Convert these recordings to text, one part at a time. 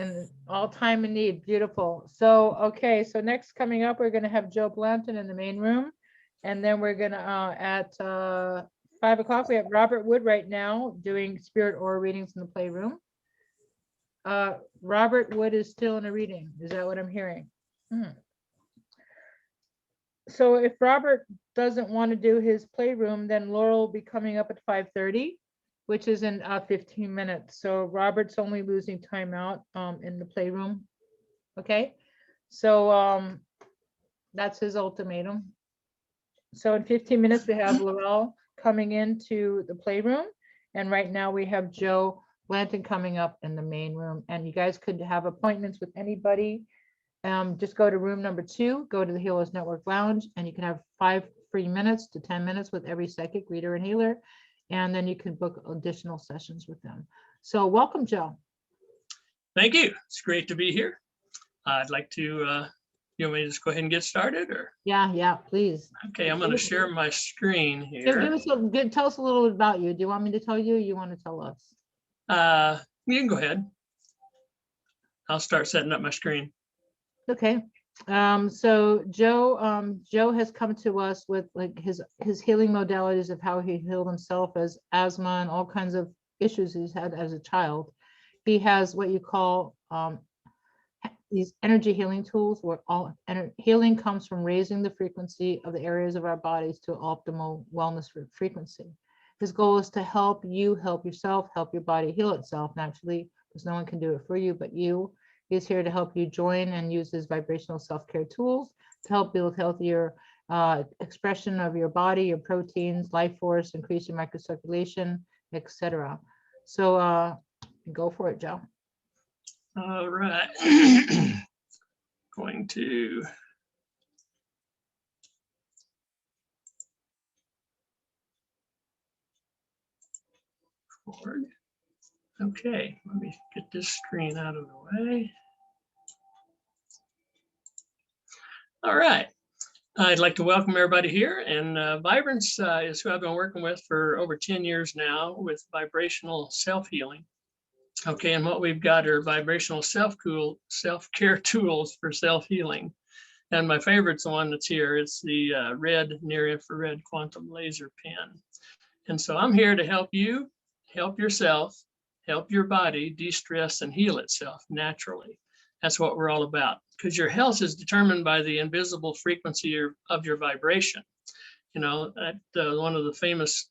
And all time in need. Beautiful. So, okay. So next coming up, we're going to have Joe Blanton in the main room. And then we're going to, at 5 o'clock, we have Robert Wood right now doing spirit aura readings in the playroom. Robert Wood is still in a reading. Is that what I'm hearing? So if Robert doesn't want to do his playroom, then Laurel will be coming up at 5:30, which is in 15 minutes. So Robert's only losing time out in the playroom. Okay, so that's his ultimatum. So in 15 minutes, we have Laurel coming into the playroom. And right now we have Joe Blanton coming up in the main room. And you guys could have appointments with anybody. Just go to room number 2, go to the Healers Network Lounge, and you can have 5 free minutes to 10 minutes with every psychic, reader, and healer. And then you can book additional sessions with them. So welcome, Joe. Thank you. It's great to be here. I'd like to, you want me to just go ahead and get started, or? Yeah, please. Okay, I'm going to share my screen here. Tell us a little bit about you. Do you want me to tell you, or you want to tell us? You can go ahead. I'll start setting up my screen. Okay. So Joe has come to us with like his healing modalities of how he healed himself as asthma and all kinds of issues he's had as a child. He has what you call these energy healing tools, where all healing comes from raising the frequency of the areas of our bodies to optimal wellness frequency. His goal is to help you help yourself, help your body heal itself naturally, because no one can do it for you but you. He's here to help you join and use his vibrational self-care tools to help build healthier expression of your body, your proteins, life force, increase your microcirculation, etc. So go for it, Joe. All right. Going to forward. Okay, let me get this screen out of the way. All right. I'd like to welcome everybody here. And Vibrance is who I've been working with for over 10 years now with vibrational self-healing. Okay, and what we've got are vibrational self-care tools for self-healing. And my favorite's the one that's here. It's the red near-infrared quantum laser pen. And so I'm here to help you, help yourself, help your body de-stress and heal itself naturally. That's what we're all about, because your health is determined by the invisible frequency of your vibration. You know, one of the famous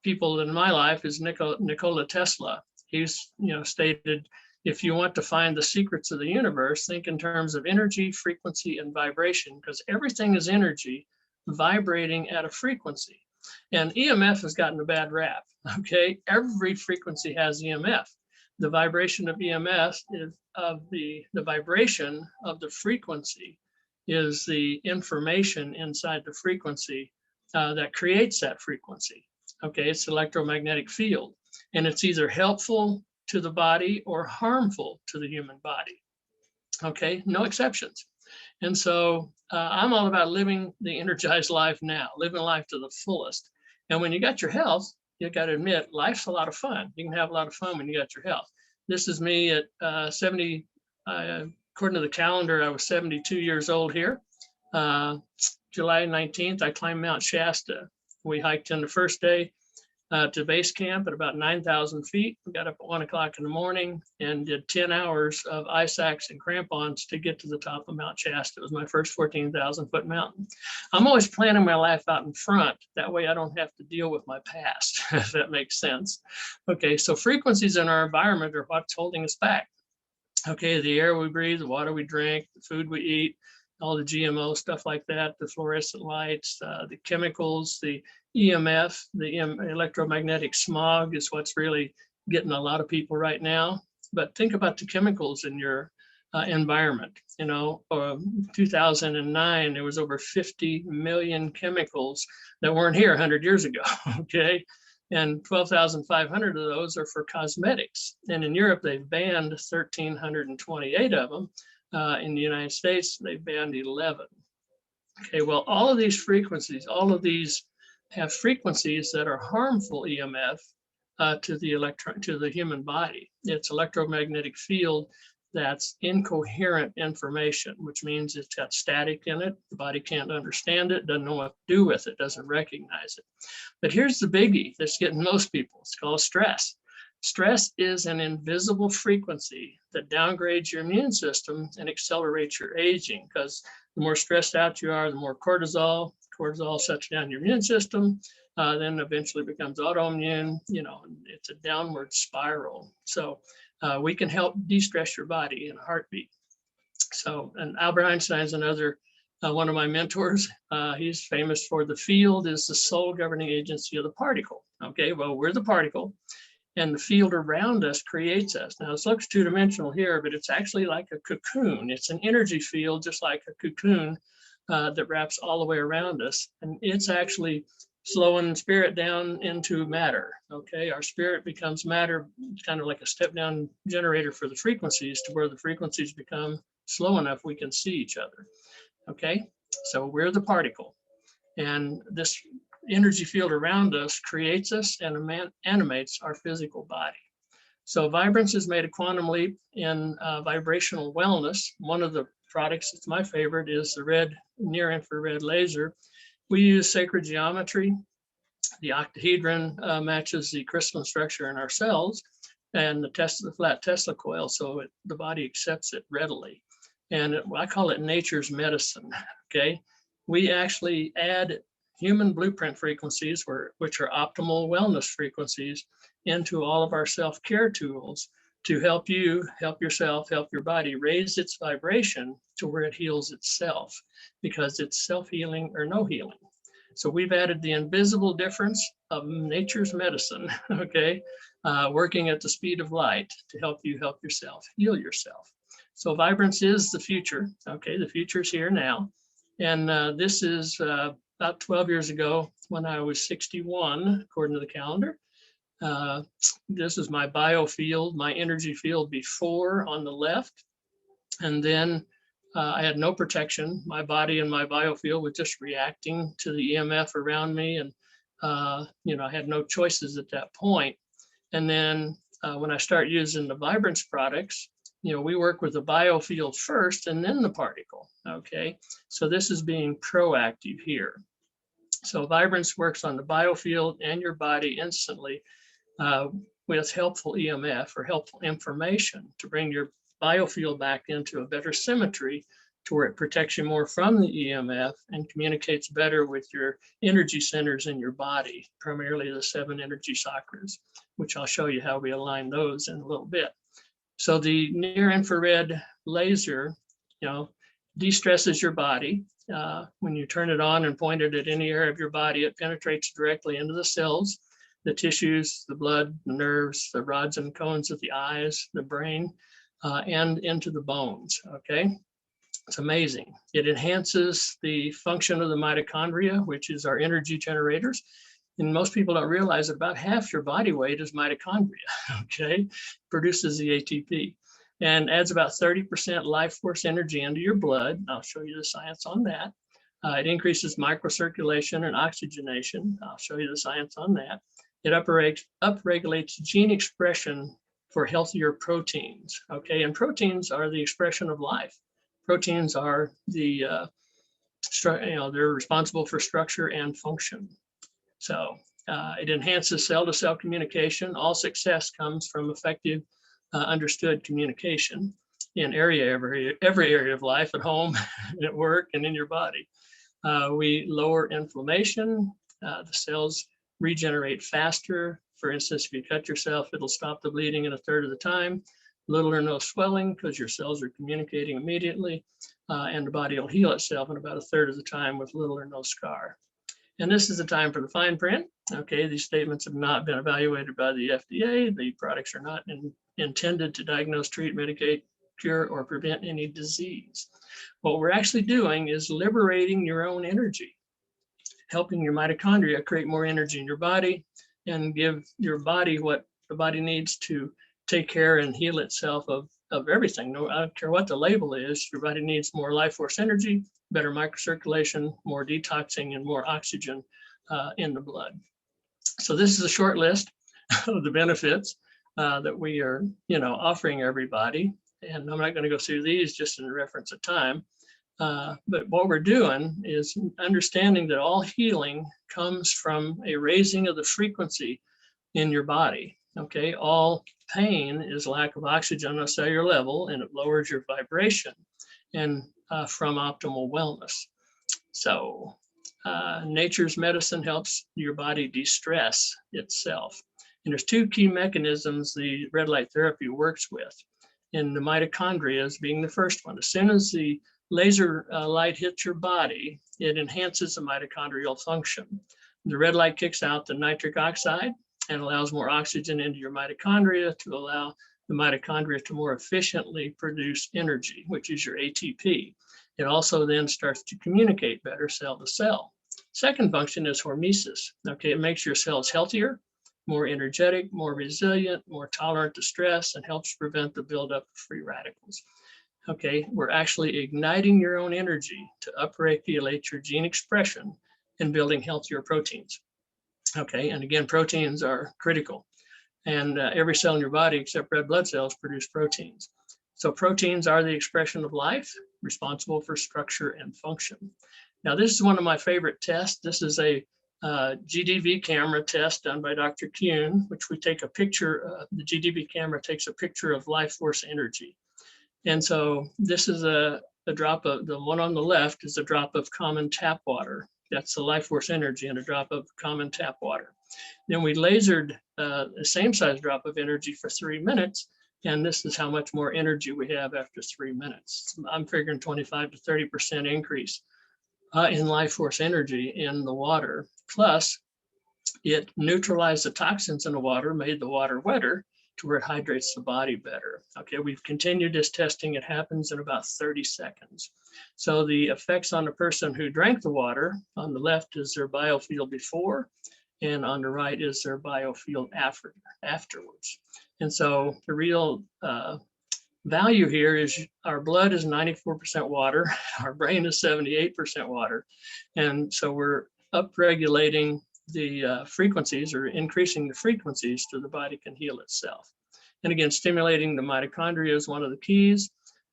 people in my life is Nikola Tesla. He's, stated, if you want to find the secrets of the universe, think in terms of energy, frequency, and vibration, because everything is energy vibrating at a frequency. And EMF has gotten a bad rap, okay? Every frequency has EMF. The vibration of EMF is the vibration of the frequency is the information inside the frequency that creates that frequency. Okay, it's the electromagnetic field, and it's either helpful to the body or harmful to the human body. Okay, no exceptions. And so I'm all about living the energized life now, living life to the fullest. And when you got your health, you got to admit, life's a lot of fun. You can have a lot of fun when you got your health. This is me at 70, according to the calendar, I was 72 years old here. July 19th, I climbed Mount Shasta. We hiked in the first day to base camp at about 9,000 feet. We got up at 1 o'clock in the morning and did 10 hours of ice axe and crampons to get to the top of Mount Shasta. It was my first 14,000 foot mountain. I'm always planning my life out in front. That way I don't have to deal with my past, if that makes sense. Okay, so frequencies in our environment are what's holding us back. Okay, the air we breathe, the water we drink, the food we eat, all the GMO stuff like that, the fluorescent lights, the chemicals, the EMF, the electromagnetic smog is what's really getting a lot of people right now. But think about the chemicals in your environment. 2009, there was over 50 million chemicals that weren't here 100 years ago, okay? And 12,500 of those are for cosmetics. And in Europe, they've banned 1,328 of them. In the United States, they banned 11. Okay, well, all of these frequencies, all of these have frequencies that are harmful EMF to the human body. It's electromagnetic field that's incoherent information, which means it's got static in it. The body can't understand it, doesn't know what to do with it, doesn't recognize it. But here's the biggie that's getting most people. It's called stress. Stress is an invisible frequency that downgrades your immune system and accelerates your aging, because the more stressed out you are, the more cortisol shuts down your immune system, then eventually becomes autoimmune. It's a downward spiral. So we can help de-stress your body in a heartbeat. So, and Albert Einstein's another one of my mentors. He's famous for the field is the sole governing agency of the particle. Okay, well, we're the particle, and the field around us creates us. Now, this looks two-dimensional here, but it's actually like a cocoon. It's an energy field, just like a cocoon that wraps all the way around us. And it's actually slowing spirit down into matter. Okay, our spirit becomes matter, kind of like a step-down generator for the frequencies, to where the frequencies become slow enough we can see each other. Okay, so we're the particle, and this energy field around us creates us and animates our physical body. So Vibrance has made a quantum leap in vibrational wellness. One of the products that's my favorite is the red near-infrared laser. We use sacred geometry. The octahedron matches the crystalline structure in our cells, and the flat Tesla coil, so the body accepts it readily. And I call it nature's medicine. Okay, we actually add human blueprint frequencies, which are optimal wellness frequencies, into all of our self-care tools to help you, help yourself, help your body raise its vibration to where it heals itself, because it's self-healing or no healing. So we've added the invisible difference of nature's medicine, okay, working at the speed of light to help you help yourself, heal yourself. So Vibrance is the future. Okay, the future's here now. And this is about 12 years ago when I was 61, according to the calendar. This is my biofield, my energy field before on the left. And then I had no protection. My body and my biofield was just reacting to the EMF around me. And, I had no choices at that point. And then when I start using the Vibrance products, we work with the biofield first and then the particle, okay? So this is being proactive here. So Vibrance works on the biofield and your body instantly with helpful EMF or helpful information to bring your biofield back into a better symmetry, to where it protects you more from the EMF and communicates better with your energy centers in your body, primarily the 7 energy chakras, which I'll show you how we align those in a little bit. So the near-infrared laser, de-stresses your body. When you turn it on and point it at any area of your body, it penetrates directly into the cells, the tissues, the blood, the nerves, the rods and cones of the eyes, the brain, and into the bones, okay? It's amazing. It enhances the function of the mitochondria, which is our energy generators. And most people don't realize that about half your body weight is mitochondria, okay? Produces the ATP and adds about 30% life force energy into your blood. I'll show you the science on that. It increases microcirculation and oxygenation. I'll show you the science on that. It upregulates gene expression for healthier proteins, okay? And proteins are the expression of life. Proteins are they're responsible for structure and function. So it enhances cell-to-cell communication. All success comes from effective, understood communication in every area of life, at home, at work, and in your body. We lower inflammation. The cells regenerate faster. For instance, if you cut yourself, it'll stop the bleeding in 1/3 of the time. Little or no swelling, because your cells are communicating immediately, and the body will heal itself in about 1/3 of the time with little or no scar. And this is the time for the fine print. Okay, these statements have not been evaluated by the FDA. The products are not intended to diagnose, treat, medicate, cure, or prevent any disease. What we're actually doing is liberating your own energy, helping your mitochondria create more energy in your body and give your body what the body needs to take care and heal itself of everything. No, I don't care what the label is, your body needs more life force energy, better microcirculation, more detoxing, and more oxygen in the blood. So this is a short list. of the benefits that we are, offering everybody. And I'm not going to go through these just in reference of time. But what we're doing is understanding that all healing comes from a raising of the frequency in your body. Okay, all pain is lack of oxygen on a cellular level, and it lowers your vibration and from optimal wellness. So nature's medicine helps your body de-stress itself. And there's two key mechanisms the red light therapy works with. And the mitochondria is being the first one. As soon as the laser light hits your body, it enhances the mitochondrial function. The red light kicks out the nitric oxide and allows more oxygen into your mitochondria to allow the mitochondria to more efficiently produce energy, which is your ATP. It also then starts to communicate better cell to cell. Second function is hormesis. Okay, it makes your cells healthier, more energetic, more resilient, more tolerant to stress, and helps prevent the buildup of free radicals. Okay, we're actually igniting your own energy to upregulate your gene expression and building healthier proteins. Okay, and again, proteins are critical. And every cell in your body except red blood cells produce proteins. So proteins are the expression of life, responsible for structure and function. Now, this is one of my favorite tests. This is a GDV camera test done by Dr. Kuhn, which we take a picture, the GDV camera takes a picture of life force energy. And so this is a drop of, the one on the left is a drop of common tap water. That's the life force energy in a drop of common tap water. Then we lasered the same size drop of energy for 3 minutes. And this is how much more energy we have after 3 minutes. I'm figuring 25 to 30% increase in life force energy in the water. Plus, it neutralized the toxins in the water, made the water wetter to where it hydrates the body better. Okay, we've continued this testing. It happens in about 30 seconds. So the effects on the person who drank the water, on the left is their biofield before, and on the right is their biofield afterwards. And so the real value here is our blood is 94% water, our brain is 78% water. And so we're upregulating the frequencies or increasing the frequencies so the body can heal itself. And again, stimulating the mitochondria is one of the keys.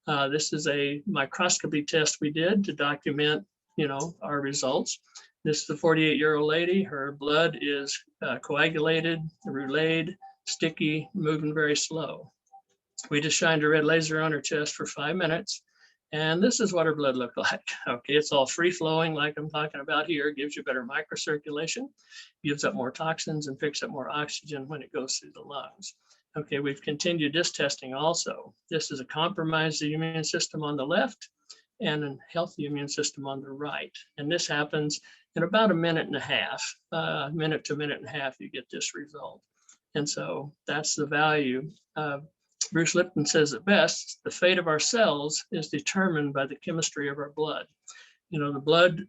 This is a microscopy test we did to document, our results. This is a 48-year-old lady. Her blood is coagulated, relayed, sticky, moving very slow. We just shined a red laser on her chest for 5 minutes. And this is what her blood looked like. Okay, it's all free flowing like I'm talking about here. It gives you better microcirculation, gives up more toxins and picks up more oxygen when it goes through the lungs. Okay, we've continued this testing also. This is a compromised immune system on the left and a healthy immune system on the right. And this happens in about a minute and a half, minute to minute and a half, you get this result. And so that's the value. Bruce Lipton says it best, the fate of our cells is determined by the chemistry of our blood. The blood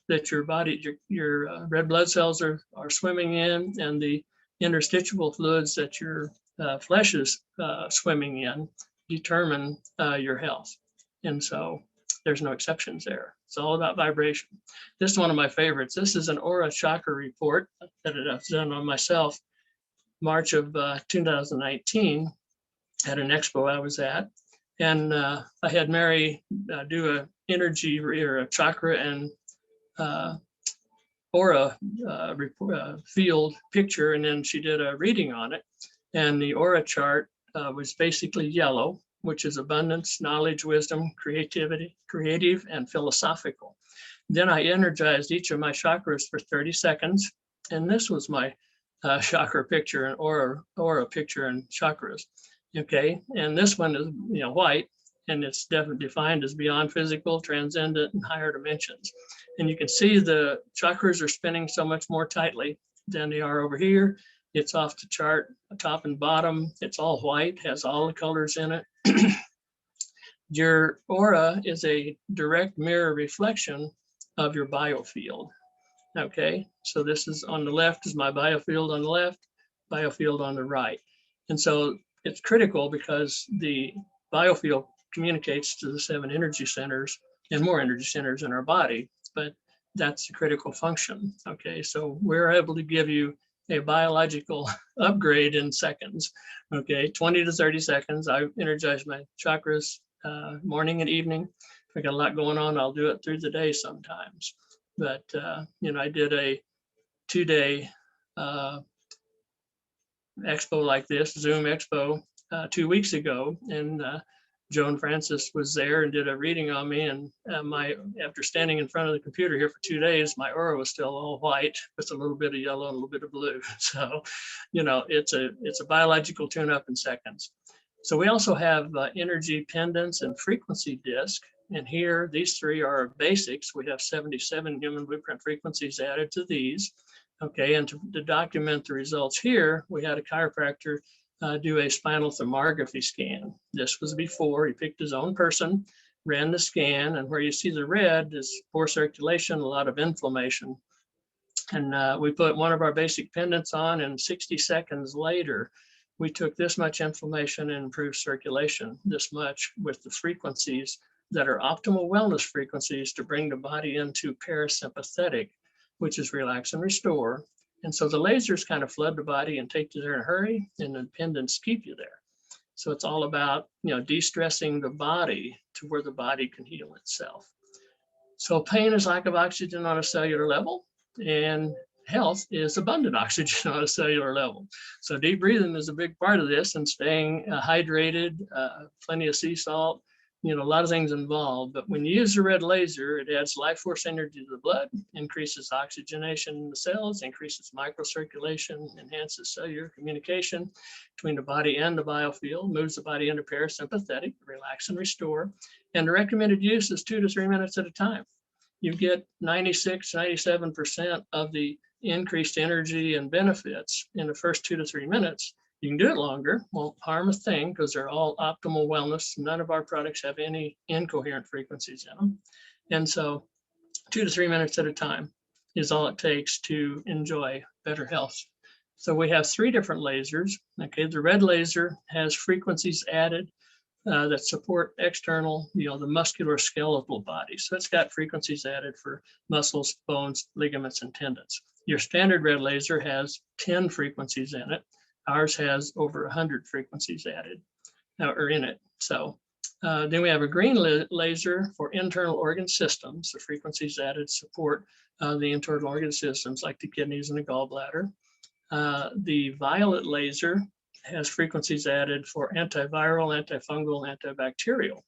that your body, your red blood cells are swimming in, and the interstitial fluids that your flesh is swimming in determine your health. And so there's no exceptions there. It's all about vibration. This is one of my favorites. This is an aura chakra report that I've done on myself, March of 2019. At an expo I was at, and I had Mary do an energy or a chakra and aura field picture, and then she did a reading on it. And the aura chart was basically yellow, which is abundance, knowledge, wisdom, creativity, creative, and philosophical. Then I energized each of my chakras for 30 seconds, and this was my chakra picture and aura picture and chakras. Okay, and this one is white, and it's definitely defined as beyond physical, transcendent, and higher dimensions. And you can see the chakras are spinning so much more tightly than they are over here. It's off the chart, top and bottom. It's all white, has all the colors in it. Your aura is a direct mirror reflection of your biofield. Okay, so this is on the left is my biofield on the left, biofield on the right. And so it's critical because the biofield communicates to the 7 energy centers and more energy centers in our body, but that's the critical function. Okay, so we're able to give you a biological upgrade in seconds. Okay, 20 to 30 seconds. I energize my chakras morning and evening. If I got a lot going on, I'll do it through the day sometimes. But, you know, I did a 2-day expo like this, Zoom expo, 2 weeks ago, and Joan Francis was there and did a reading on me. And after standing in front of the computer here for 2 days, my aura was still all white with a little bit of yellow and a little bit of blue. So, you know, it's a biological tune-up in seconds. So we also have energy pendants and frequency disc. And here, these three are basics. We have 77 human blueprint frequencies added to these. Okay, and to document the results here, we had a chiropractor do a spinal thermography scan. This was before he picked his own person, ran the scan, and where you see the red is poor circulation, a lot of inflammation. And we put one of our basic pendants on, and 60 seconds later, we took this much inflammation and improved circulation, this much with the frequencies that are optimal wellness frequencies to bring the body into parasympathetic, which is relax and restore. And so the lasers kind of flood the body and take you there in a hurry, and the pendants keep you there. So it's all about, you know, de-stressing the body to where the body can heal itself. So pain is lack of oxygen on a cellular level, and health is abundant oxygen on a cellular level. So deep breathing is a big part of this, and staying hydrated, plenty of sea salt, you know, a lot of things involved. But when you use the red laser, it adds life force energy to the blood, increases oxygenation in the cells, increases microcirculation, enhances cellular communication between the body and the biofield, moves the body into parasympathetic, relax and restore. And the recommended use is 2 to 3 minutes at a time. You get 96, 97% of the increased energy and benefits in the first 2 to 3 minutes. You can do it longer, won't harm a thing, because they're all optimal wellness. None of our products have any incoherent frequencies in them. And so 2 to 3 minutes at a time is all it takes to enjoy better health. So we have 3 different lasers. Okay, the red laser has frequencies added that support external, you know, the musculoskeletal body. So it's got frequencies added for muscles, bones, ligaments, and tendons. Your standard red laser has 10 frequencies in it. Ours has over 100 frequencies added or in it. So then we have a green laser for internal organ systems. The frequencies added support the internal organ systems like the kidneys and the gallbladder. The violet laser has frequencies added for antiviral, antifungal, antibacterial.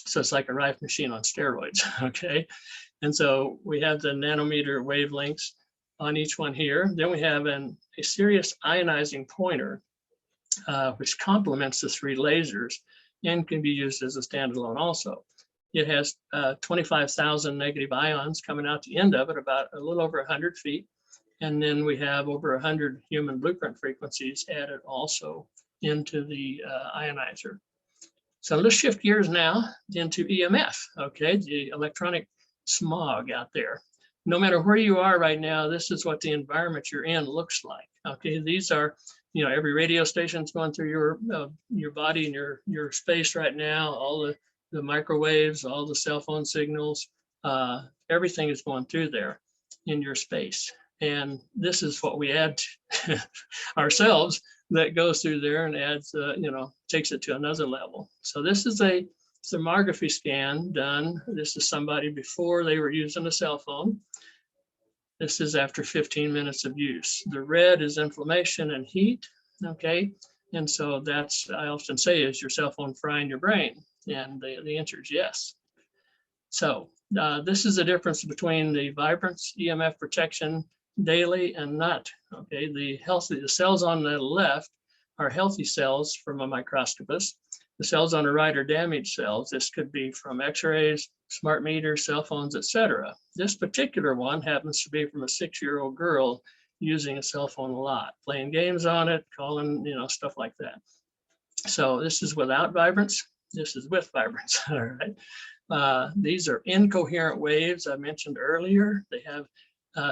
So it's like a rife machine on steroids, okay? And so we have the nanometer wavelengths on each one here. Then we have a serious ionizing pointer, which complements the 3 lasers and can be used as a standalone also. It has 25,000 negative ions coming out the end of it, about a little over 100 feet. And then we have over 100 human blueprint frequencies added also into the ionizer. So let's shift gears now into EMF, okay, the electronic smog out there. No matter where you are right now, this is what the environment you're in looks like. Okay, these are, you know, every radio station's going through your body and your space right now. All the microwaves, all the cell phone signals, everything is going through there in your space. And this is what we add to ourselves that goes through there and adds, you know, takes it to another level. So this is a thermography scan done. This is somebody before they were using a cell phone. This is after 15 minutes of use. The red is inflammation and heat, okay? And so that's, I often say, is your cell phone frying your brain? And the answer is yes. So this is the difference between the Vibrance EMF protection daily and not, okay? The cells on the left are healthy cells from a microscopist. The cells on the right are damaged cells. This could be from x-rays, smart meters, cell phones, etc. This particular one happens to be from a 6-year-old girl using a cell phone a lot, playing games on it, calling, you know, stuff like that. So this is without vibrance. This is with vibrance, all right? These are incoherent waves I mentioned earlier. They have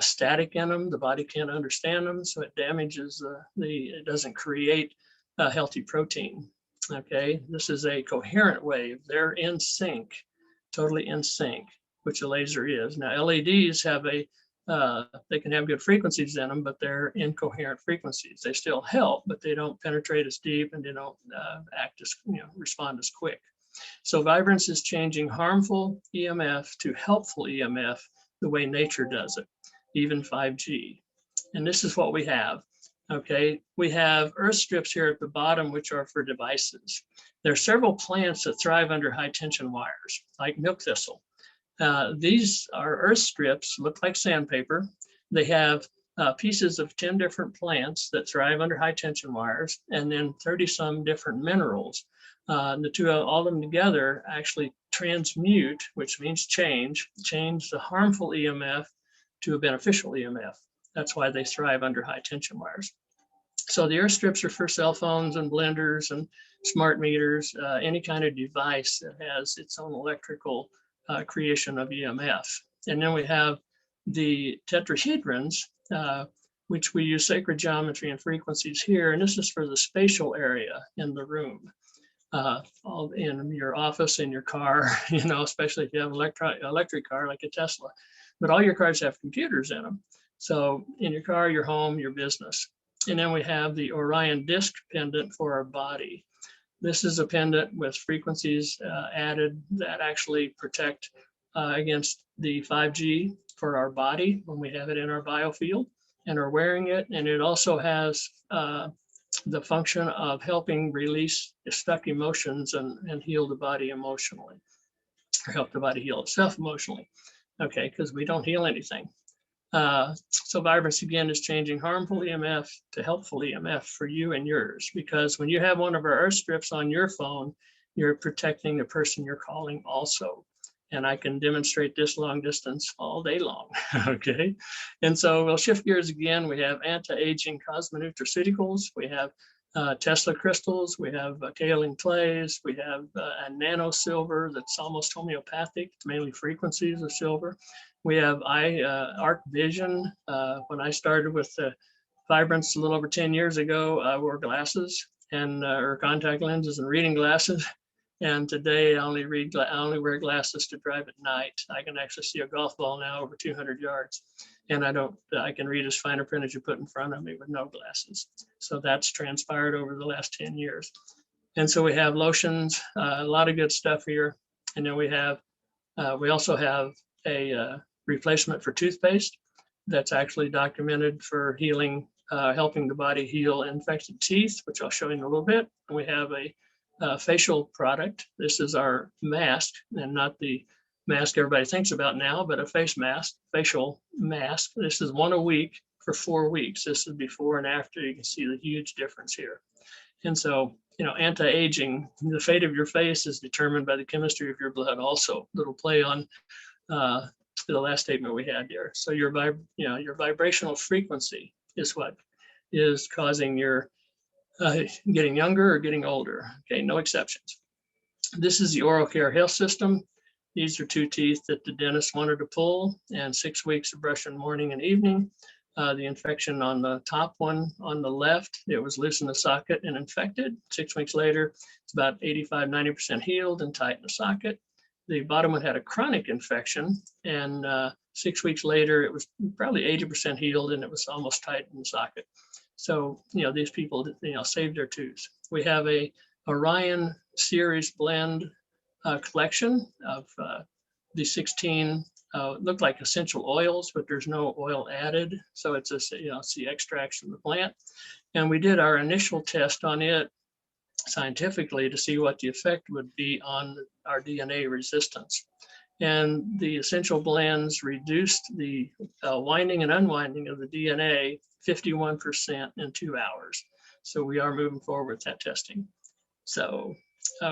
static in them. The body can't understand them, so it damages it doesn't create a healthy protein. Okay, this is a coherent wave. They're in sync, totally in sync, which a laser is. Now LEDs have a they can have good frequencies in them, but they're incoherent frequencies. They still help, but they don't penetrate as deep and they don't act as, respond as quick. So vibrance is changing harmful EMF to helpful EMF the way nature does it, even 5G. And this is what we have. Okay, we have earth strips here at the bottom, which are for devices. There are several plants that thrive under high tension wires, like milk thistle. These are earth strips, look like sandpaper. They have pieces of 10 different plants that thrive under high tension wires, and then 30 some different minerals. The two, all of them together actually transmute, which means change the harmful EMF to a beneficial EMF. That's why they thrive under high tension wires. So the earth strips are for cell phones and blenders and smart meters, any kind of device that has its own electrical creation of EMF. And then we have the tetrahedrons, which we use sacred geometry and frequencies here. And this is for the spatial area in the room, all in your office, in your car, especially if you have an electric car like a Tesla. But all your cars have computers in them. So in your car, your home, your business. And then we have the Orion disc pendant for our body. This is a pendant with frequencies added that actually protect against the 5G for our body when we have it in our biofield and are wearing it. And it also has the function of helping release stuck emotions and heal the body emotionally, or help the body heal itself emotionally. Okay, because we don't heal anything. So vibrance again is changing harmful EMF to helpful EMF for you and yours, because when you have one of our earth strips on your phone, you're protecting the person you're calling also. And I can demonstrate this long distance all day long, okay? And so we'll shift gears again. We have anti-aging cosmonutraceuticals. We have Tesla crystals. We have kaolin clays. We have a nano silver that's almost homeopathic. It's mainly frequencies of silver. We have Arc Vision. When I started with vibrance a little over 10 years ago, I wore glasses and or contact lenses and reading glasses. And today I only wear glasses to drive at night. I can actually see a golf ball now over 200 yards. And I can read as fine a print as you put in front of me with no glasses. So that's transpired over the last 10 years. And so we have lotions, a lot of good stuff here. And then we also have a replacement for toothpaste that's actually documented for healing, helping the body heal infected teeth, which I'll show you in a little bit. And we have a facial product. This is our mask, and not the mask everybody thinks about now, but a face mask, facial mask. This is one a week for 4 weeks. This is before and after. You can see the huge difference here. And so, anti-aging, the fate of your face is determined by the chemistry of your blood also. Little play on the last statement we had here. So your vibrational frequency is what is causing your getting younger or getting older. Okay, no exceptions. This is the oral care health system. These are 2 teeth that the dentist wanted to pull, and 6 weeks of brushing morning and evening. The infection on the top one on the left, it was loose in the socket and infected. 6 weeks later, it's about 85–90% healed and tight in the socket. The bottom one had a chronic infection, and 6 weeks later, it was probably 80% healed and it was almost tight in the socket. So, these people, saved their tooth. We have a Orion series blend collection of the 16 look like essential oils, but there's no oil added. So it's it's the extracts from the plant. And we did our initial test on it scientifically to see what the effect would be on our DNA resistance. And the essential blends reduced the winding and unwinding of the DNA 51% in 2 hours. So we are moving forward with that testing. So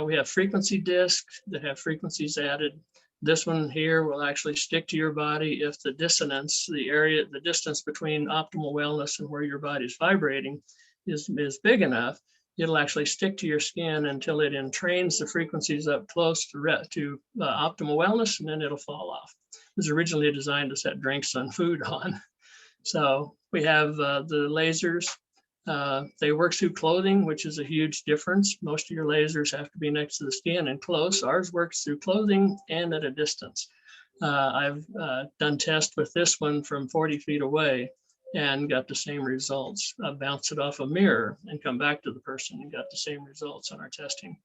we have frequency discs that have frequencies added. This one here will actually stick to your body if the dissonance, the distance between optimal wellness and where your body is vibrating is big enough. It'll actually stick to your skin until it entrains the frequencies up close to optimal wellness, and then it'll fall off. It was originally designed to set drinks and food on. So we have the lasers. They work through clothing, which is a huge difference. Most of your lasers have to be next to the skin and close. Ours works through clothing and at a distance. I've done tests with this one from 40 feet away and got the same results. I bounced it off a mirror and come back to the person and got the same results on our testing.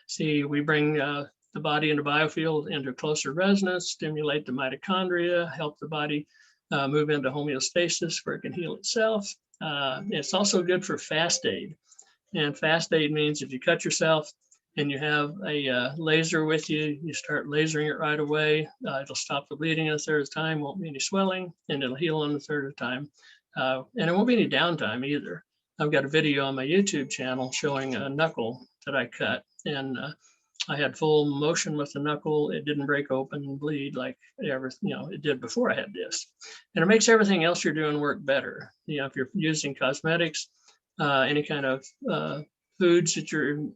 See, we bring the body into biofield into closer resonance, stimulate the mitochondria, help the body move into homeostasis where it can heal itself. It's also good for fast aid. And fast aid means if you cut yourself and you have a laser with you, you start lasering it right away. It'll stop the bleeding a third time, won't be any swelling, and it'll heal on the third time. And it won't be any downtime either. I've got a video on my YouTube channel showing a knuckle that I cut, and I had full motion with the knuckle. It didn't break open and bleed like it did before I had this. And it makes everything else you're doing work better. If you're using cosmetics, any kind of foods that you're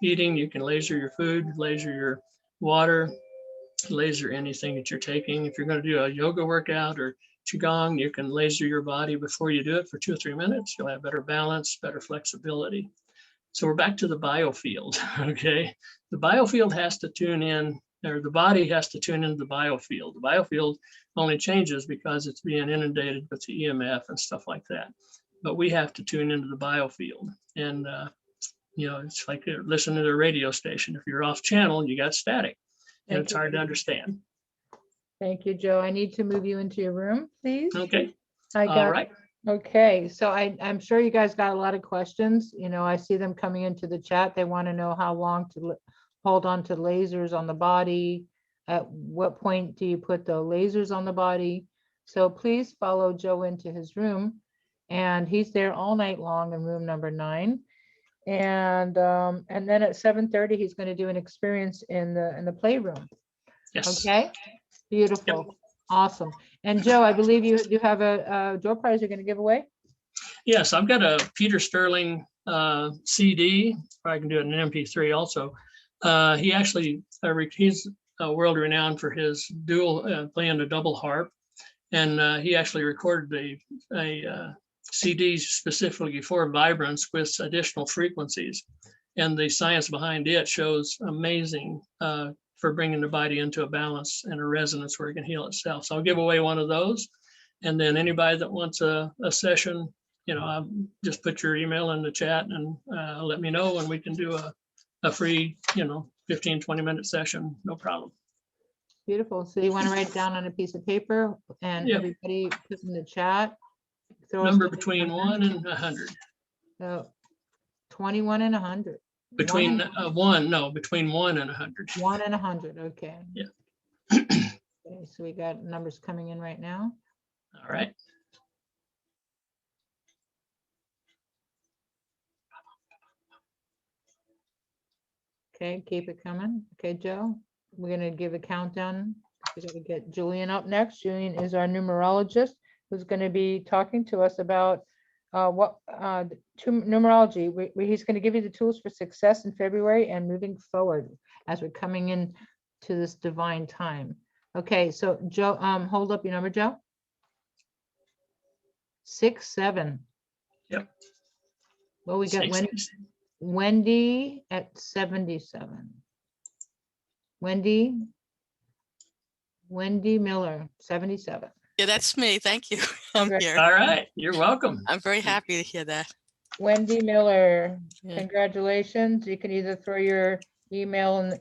eating, you can laser your food, laser your water, laser anything that you're taking. If you're going to do a yoga workout or qigong, you can laser your body before you do it for 2 or 3 minutes. You'll have better balance, better flexibility. So we're back to the biofield. Okay, the biofield has to tune in, or the body has to tune into the biofield. The biofield only changes because it's being inundated with the EMF and stuff like that. But we have to tune into the biofield. And it's like listening to a radio station. If you're off channel, you got static, and it's hard to understand. Thank you, Joe. I need to move you into your room, please. Okay. All right. Okay, so I'm sure you guys got a lot of questions. I see them coming into the chat. They want to know how long to hold on to lasers on the body. At what point do you put the lasers on the body? So please follow Joe into his room, and he's there all night long in room number 9. And then at 7:30 he's going to do an experience in the playroom. Yes. Okay, beautiful. Yep. Awesome. And Joe, I believe you have a door prize you're going to give away. Yes, I've got a Peter Sterling CD. Or I can do it in an MP3 also. He actually he's world renowned for his dual playing a double harp, and he actually recorded a CD specifically for vibrance with additional frequencies, and the science behind it shows amazing for bringing the body into a balance and a resonance where it can heal itself. So I'll give away one of those, and then anybody that wants a session, I'll just put your email in the chat and let me know, and we can do a free 15-20-minute session, no problem. Beautiful. So you want to write it down on a piece of paper, and everybody put in the chat. Number between 1 and 100. So 21 and 100. Between between 1 and 100. 1 and 100. Okay. Yeah. Okay, so we got numbers coming in right now. All right. Okay, keep it coming. Okay, Joe, we're going to give a countdown. We're going to get Julian up next. Julian is our numerologist who's going to be talking to us about numerology. He's going to give you the tools for success in February and moving forward as we're coming in to this divine time. Okay, so Joe, hold up your number, Joe. 67. Yep. Well, we got Wendy at 77. Wendy Miller, 77. Yeah, that's me. Thank you. I'm here. All right. You're welcome. I'm very happy to hear that. Wendy Miller, congratulations. You can either throw your email in